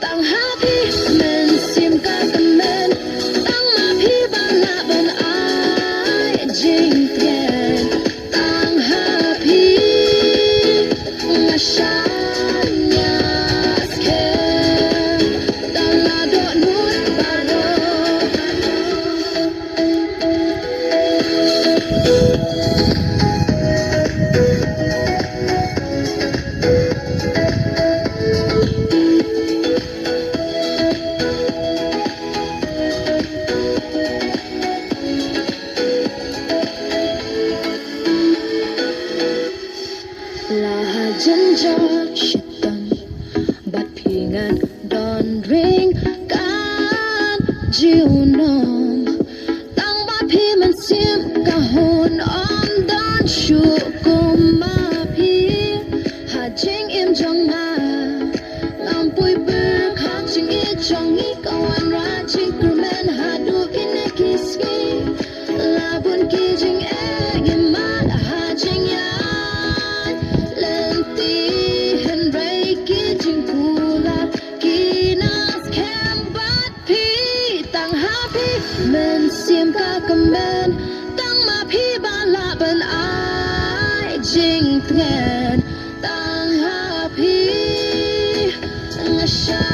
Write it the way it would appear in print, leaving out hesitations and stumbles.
Tang happy men sim ka men tang ma phi ba la ban ai jing tien tang happy nga sha nya ske tang la do nu ba do là dân cho shit tâm bắt pingan don ring can jiu nom tang ba phi man sim ka hon om don shu kum ma phi ha jing im jong ma lam pui bu khang ching i jong i kawan ra ching kurmen ha du in kiski la bun ki jing e ma ha jing ya men sim ka men tang ma phi ba la ban ai jing tien tang ha phi nga sha